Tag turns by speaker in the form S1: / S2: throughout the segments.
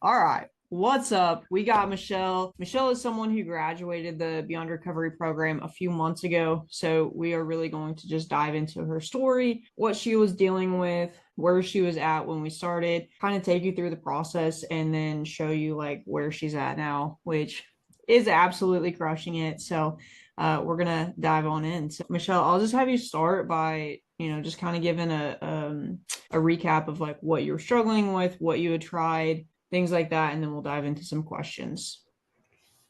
S1: All right. What's up? We got Michelle. Michelle is someone who graduated the Beyond Recovery program a few months ago. So we are really going to just dive into her story, what she was dealing with, where she was at when we started, kind of take you through the process, and then show you like where she's at now, which is absolutely crushing it. So we're gonna dive on in. So Michelle, I'll just have you start by just kind of giving a recap of like what you were struggling with, what you had tried, things like that, and then we'll dive into some questions.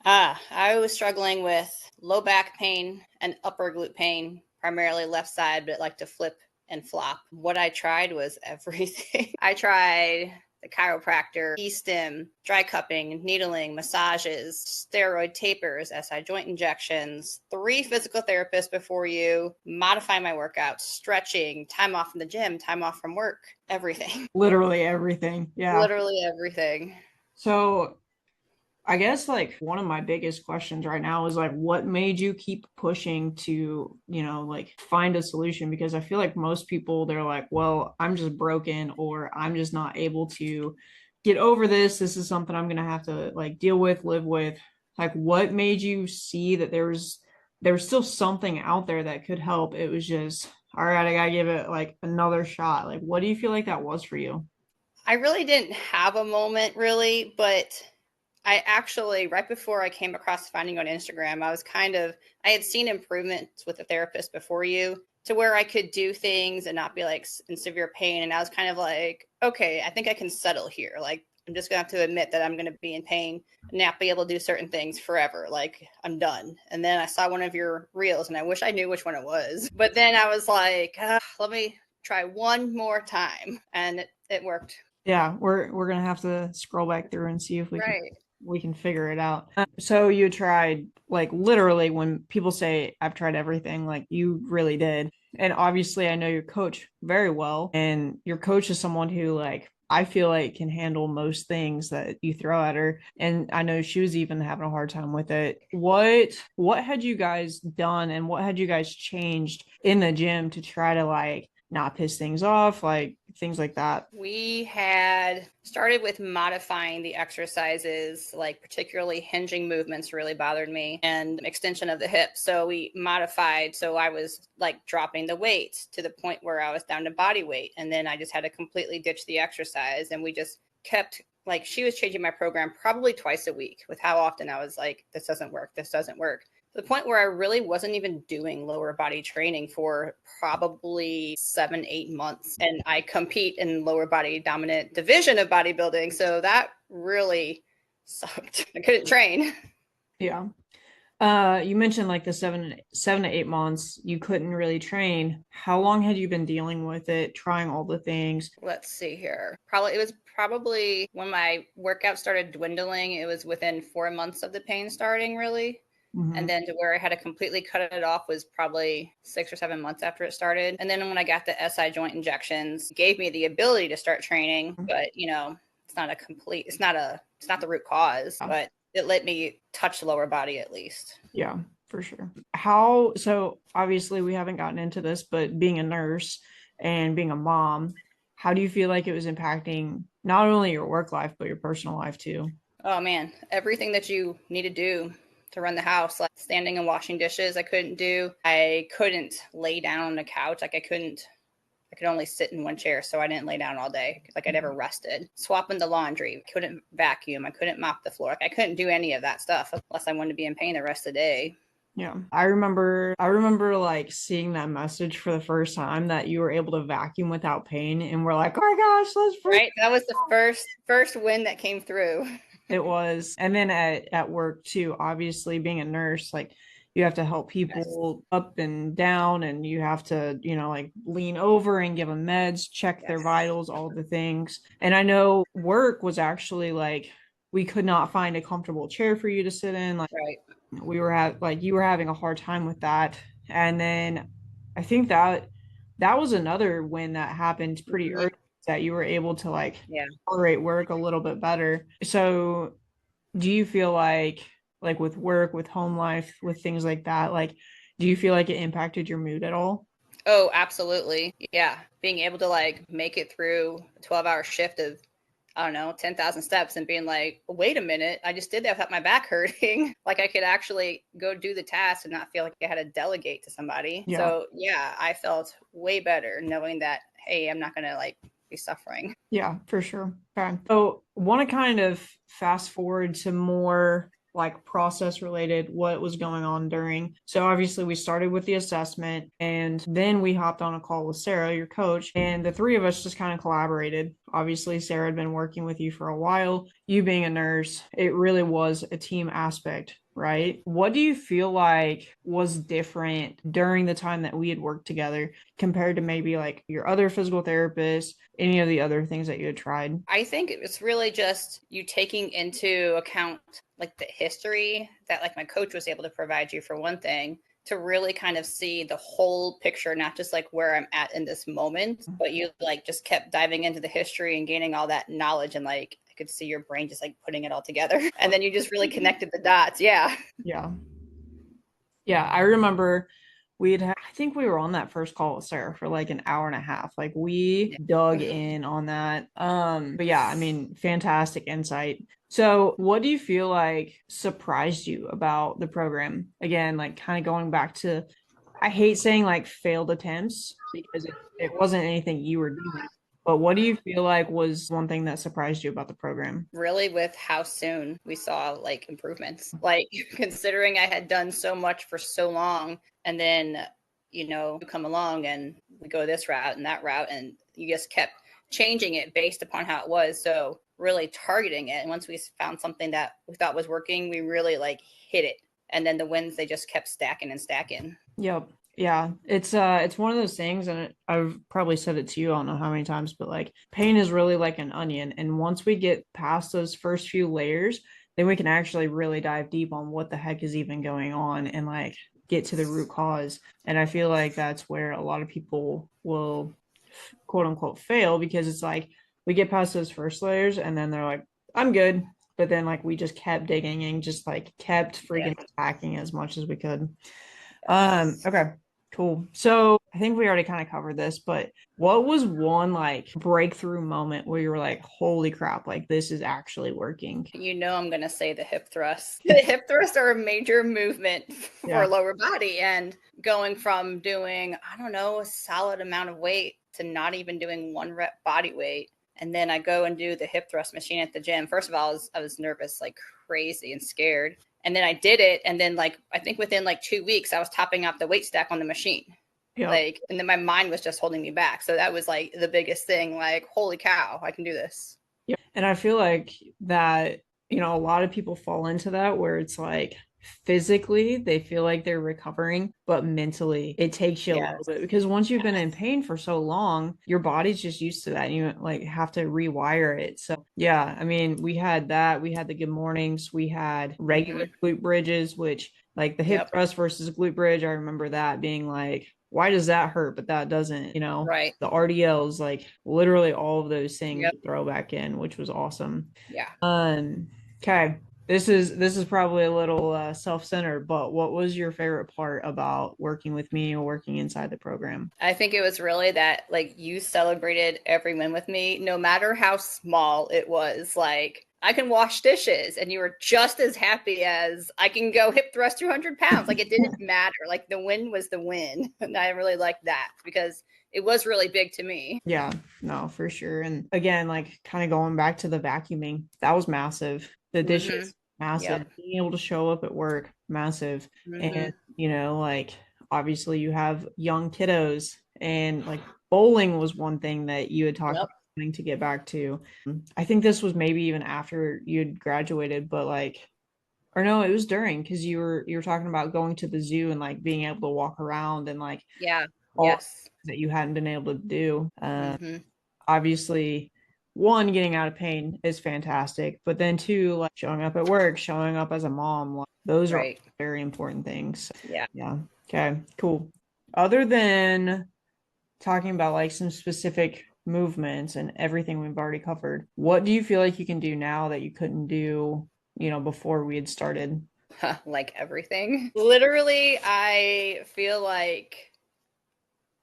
S2: I was struggling with low back pain and upper glute pain, primarily left side, but it liked to flip and flop. What I tried was everything. I tried the chiropractor, e-stim, dry cupping, needling, massages, steroid tapers, SI joint injections, 3 physical therapists before you, modifying my workouts, stretching, time off from the gym, time off from work, everything.
S1: Literally everything. Yeah.
S2: Literally everything.
S1: So I guess like one of my biggest questions right now is like what made you keep pushing to, like find a solution? Because I feel like most people they're like, well, I'm just broken or I'm just not able to get over this. This is something I'm gonna have to like deal with, live with. Like what made you see that there was still something out there that could help? It was just, all right, I gotta give it like another shot. Like what do you feel like that was for you?
S2: I really didn't have a moment really, but I actually, right before I came across finding on Instagram, I had seen improvements with a therapist before you to where I could do things and not be like in severe pain. And I was kind of like, okay, I think I can settle here. Like, I'm just going to have to admit that I'm going to be in pain and not be able to do certain things forever. Like, I'm done. And then I saw one of your reels and I wish I knew which one it was. But then I was like, let me try one more time. And it worked.
S1: Yeah, we're gonna have to scroll back through and see if
S2: Right.
S1: we can figure it out. So you tried like literally when people say I've tried everything, like you really did. And obviously I know your coach very well, and your coach is someone who like I feel like can handle most things that you throw at her. And I know she was even having a hard time with it. What had you guys done and what had you guys changed in the gym to try to like not piss things off, like things like that?
S2: We had started with modifying the exercises, like particularly hinging movements really bothered me and extension of the hips. So we modified. So I was like dropping the weight to the point where I was down to body weight. And then I just had to completely ditch the exercise. And we just kept like, she was changing my program probably twice a week with how often I was like, this doesn't work. This doesn't work, to the point where I really wasn't even doing lower body training for probably 7, 8 months. And I compete in lower body dominant division of bodybuilding. So that really sucked. I couldn't train.
S1: Yeah. You mentioned like the 7 to 8 months you couldn't really train. How long had you been dealing with it, trying all the things?
S2: Let's see here. It was probably when my workout started dwindling, it was within 4 months of the pain starting, really. And
S1: Mhm.
S2: then to where I had to completely cut it off was probably 6 or 7 months after it started. And then when I got the SI joint injections, it gave me the ability to start training, but it's not the root cause, but it let me touch the lower body at least.
S1: Yeah, for sure. So obviously we haven't gotten into this, but being a nurse and being a mom, how do you feel like it was impacting not only your work life, but your personal life too?
S2: Oh man, everything that you need to do to run the house, like standing and washing dishes, I couldn't do. I couldn't lay down on the couch. I could only sit in one chair, so I didn't lay down all day. Like I never rested. Swapping the laundry, couldn't vacuum. I couldn't mop the floor. Like I couldn't do any of that stuff unless I wanted to be in pain the rest of the day.
S1: Yeah. I remember like seeing that message for the first time that you were able to vacuum without pain and we're like, "Oh my gosh, let's freak."
S2: Right? That was the first win that came through.
S1: It was. And then at work too, obviously being a nurse, like you have to help
S2: Yes.
S1: people up and down and you have to, like lean over and give them meds, check their
S2: Yes.
S1: vitals, all the things. And I know work was actually like we could not find a comfortable chair for you to sit in. Like
S2: Right.
S1: like you were having a hard time with that. And then I think that was another win that happened pretty
S2: Mm-hmm.
S1: early, that you were able to like
S2: Yeah.
S1: tolerate work a little bit better. So do you feel like with work, with home life, with things like that, like do you feel like it impacted your mood at all?
S2: Oh, absolutely. Yeah. Being able to like make it through a 12-hour shift of I don't know, 10,000 steps and being like, wait a minute, I just did that without my back hurting. Like I could actually go do the task and not feel like I had to delegate to somebody.
S1: Yeah.
S2: So yeah, I felt way better knowing that, hey, I'm not going to like be suffering.
S1: Yeah, for sure. Okay. So want to kind of fast forward to more like process related, what was going on during. So obviously we started with the assessment and then we hopped on a call with Sarah, your coach, and the three of us just kind of collaborated. Obviously, Sarah had been working with you for a while. You being a nurse, it really was a team aspect, right? What do you feel like was different during the time that we had worked together compared to maybe like your other physical therapists, any of the other things that you had tried?
S2: I think it's really just you taking into account like the history that like my coach was able to provide you for one thing, to really kind of see the whole picture, not just like where I'm at in this moment, but you like just kept diving into the history and gaining all that knowledge, and like I could see your brain just like putting it all together. And then you just really connected the dots. Yeah.
S1: Yeah. Yeah, I remember I think we were on that first call with Sarah for like an hour and a half. Like we dug in on that. But yeah, I mean, fantastic insight. So, what do you feel like surprised you about the program? Again, like kind of going back to, I hate saying like failed attempts because it wasn't anything you were doing. But what do you feel like was one thing that surprised you about the program?
S2: Really, with how soon we saw like improvements, like considering I had done so much for so long, and then you come along and we go this route and that route, and you just kept changing it based upon how it was. So really targeting it, and once we found something that we thought was working, we really like hit it, and then the wins, they just kept stacking and stacking.
S1: Yep. Yeah, it's one of those things, and I've probably said it to you, I don't know how many times, but like pain is really like an onion, and once we get past those first few layers, then we can actually really dive deep on what the heck is even going on and like get to the root cause. And I feel like that's where a lot of people will quote unquote fail because it's like we get past those first layers and then they're like, I'm good. But then like we just kept digging and just like kept freaking attacking as much as we could. Okay, cool. So I think we already kind of covered this, but what was one like breakthrough moment where you were like, holy crap, like this is actually working?
S2: I'm going to say the hip thrusts. The hip thrusts are a major movement for lower body, and going from doing, I don't know, a solid amount of weight to not even doing 1 rep body weight. And then I go and do the hip thrust machine at the gym. First of all, I was nervous like crazy and scared. And then I did it. And then like, I think within like 2 weeks, I was topping up the weight stack on the machine. Yep. Like, and then my mind was just holding me back. So that was like the biggest thing, like, holy cow, I can do this.
S1: Yeah. And I feel like that, a lot of people fall into that where it's like physically they feel like they're recovering, but mentally it takes you a little bit because once you've been in pain for so long, your body's just used to that. And you like have to rewire it. So yeah, I mean, we had that. We had the good mornings. We had regular glute bridges, which like the hip thrust versus glute bridge. I remember that being like, why does that hurt but that doesn't,
S2: right?
S1: The RDLs, like literally all of those things throw back in, which was awesome. Okay, this is probably a little self-centered, but what was your favorite part about working with me or working inside the program?
S2: I think it was really that like you celebrated every win with me, no matter how small it was. Like, I can wash dishes, and you were just as happy as I can go hip thrust 200 pounds. Like, it didn't matter. Like, the win was the win. And I really liked that because it was really big to me.
S1: Yeah, no, for sure. And again, like kind of going back to the vacuuming, that was massive. The dishes, massive. Being able to show up at work, massive. And, like obviously you have young kiddos, and like bowling was one thing that you had talked about to get back to. I think this was maybe even after you'd graduated, but like, or no, it was during, because you were talking about going to the zoo and like being able to walk around and like that you hadn't been able to do. Obviously, one, getting out of pain is fantastic, but then two, like showing up at work, showing up as a mom, like, those are very important things. Yeah. Okay, cool. Other than talking about like some specific movements and everything we've already covered, what do you feel like you can do now that you couldn't do, before we had started?
S2: Like everything. Literally, I feel like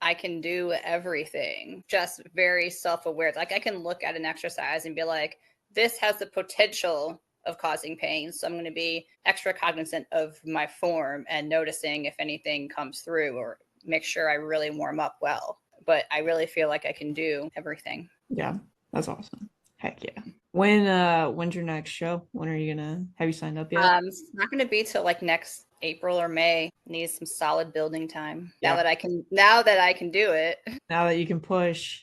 S2: I can do everything. Just very self-aware. Like I can look at an exercise and be like, this has the potential of causing pain. So I'm going to be extra cognizant of my form and noticing if anything comes through, or make sure I really warm up well. But I really feel like I can do everything.
S1: Yeah, that's awesome. Heck yeah. When's your next show? When are you gonna have you signed up yet?
S2: It's not going to be till like next April or May. Need some solid building time.
S1: Yeah.
S2: Now that I can do it.
S1: Now that you can push,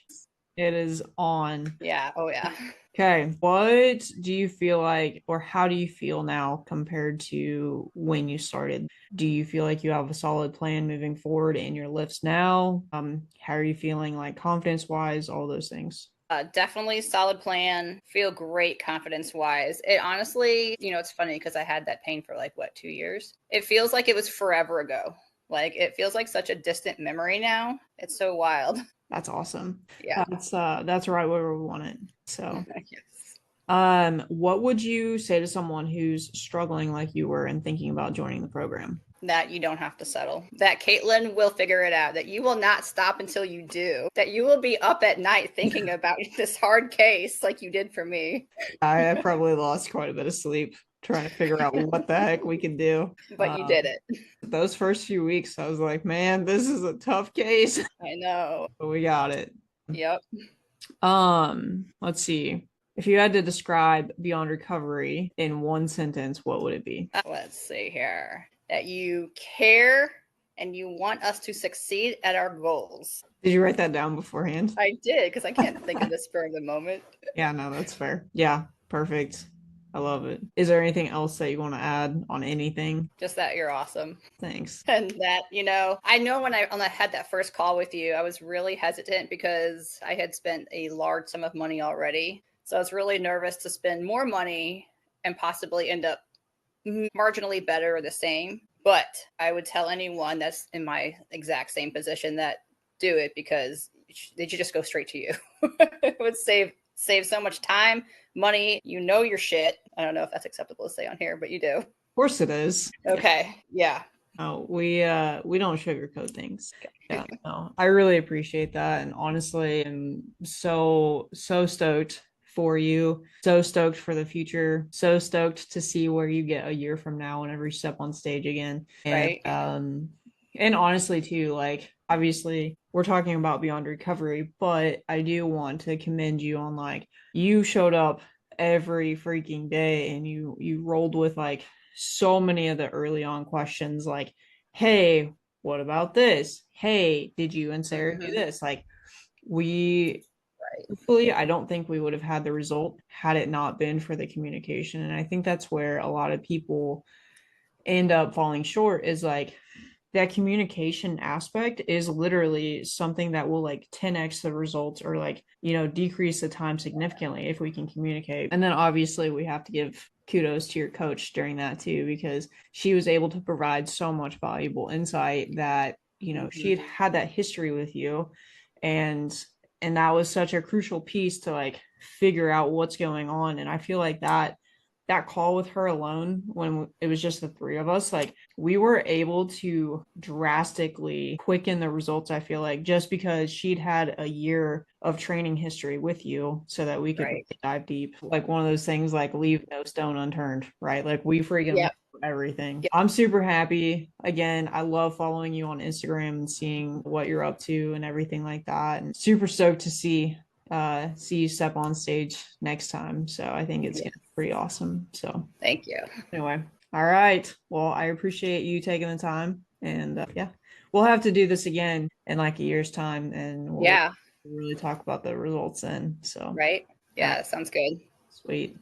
S1: it is on.
S2: Yeah. Oh yeah.
S1: Okay. What do you feel like, or how do you feel now compared to when you started? Do you feel like you have a solid plan moving forward in your lifts now? How are you feeling like confidence wise, all those things?
S2: Definitely solid plan. Feel great confidence wise. It honestly, it's funny because I had that pain for like what, 2 years? It feels like it was forever ago. Like it feels like such a distant memory now. It's so wild.
S1: That's awesome.
S2: Yeah.
S1: That's right where we want it. So,
S2: Yes.
S1: what would you say to someone who's struggling like you were and thinking about joining the program?
S2: That you don't have to settle. That Caitlin will figure it out. That you will not stop until you do. That you will be up at night thinking about this hard case like you did for me.
S1: I probably lost quite a bit of sleep trying to figure out what the heck we can do.
S2: But you did it.
S1: Those first few weeks, I was like, man, this is a tough case.
S2: I know.
S1: But we got it.
S2: Yep.
S1: Let's see. If you had to describe Beyond Recovery in one sentence, what would it be?
S2: Let's see here. That you care and you want us to succeed at our goals.
S1: Did you write that down beforehand?
S2: I did, because I can't think of the spur of the moment.
S1: Yeah, no, that's fair. Yeah, perfect. I love it. Is there anything else that you want to add on anything?
S2: Just that you're awesome.
S1: Thanks.
S2: And that, I know when I had that first call with you, I was really hesitant because I had spent a large sum of money already. So I was really nervous to spend more money and possibly end up marginally better or the same. But I would tell anyone that's in my exact same position that do it, because they should just go straight to you. It would save so much time, money. Your shit. I don't know if that's acceptable to say on here, but you do.
S1: Of course it is.
S2: Okay. Yeah.
S1: Oh, we don't sugarcoat things. Yeah, no, I really appreciate that, and honestly, I'm so stoked for you. So stoked for the future. So stoked to see where you get a year from now whenever you step on stage again. And
S2: Right.
S1: And honestly too, like obviously we're talking about Beyond Recovery, but I do want to commend you on like you showed up every freaking day and you rolled with like so many of the early on questions like, hey, what about this? Hey, did you and Sarah do this? Like we hopefully, I don't think we would have had the result had it not been for the communication. And I think that's where a lot of people end up falling short is like that communication aspect is literally something that will like 10x the results or like, decrease the time significantly if we can communicate. And then obviously we have to give kudos to your coach during that too, because she was able to provide so much valuable insight that, she had that history with you. And that was such a crucial piece to like figure out what's going on. And I feel like that call with her alone, when it was just the three of us, like we were able to drastically quicken the results. I feel like just because she'd had a year of training history with you so that we could dive deep, like one of those things, like leave no stone unturned, right? Like we freaking everything. I'm super happy. Again, I love following you on Instagram and seeing what you're up to and everything like that, and super stoked to see you step on stage next time. So I think it's gonna be pretty awesome. So
S2: thank you.
S1: Anyway, all right. Well, I appreciate you taking the time, and we'll have to do this again in like a year's time, and we'll really talk about the results then. So
S2: right. Yeah, sounds good.
S1: Sweet.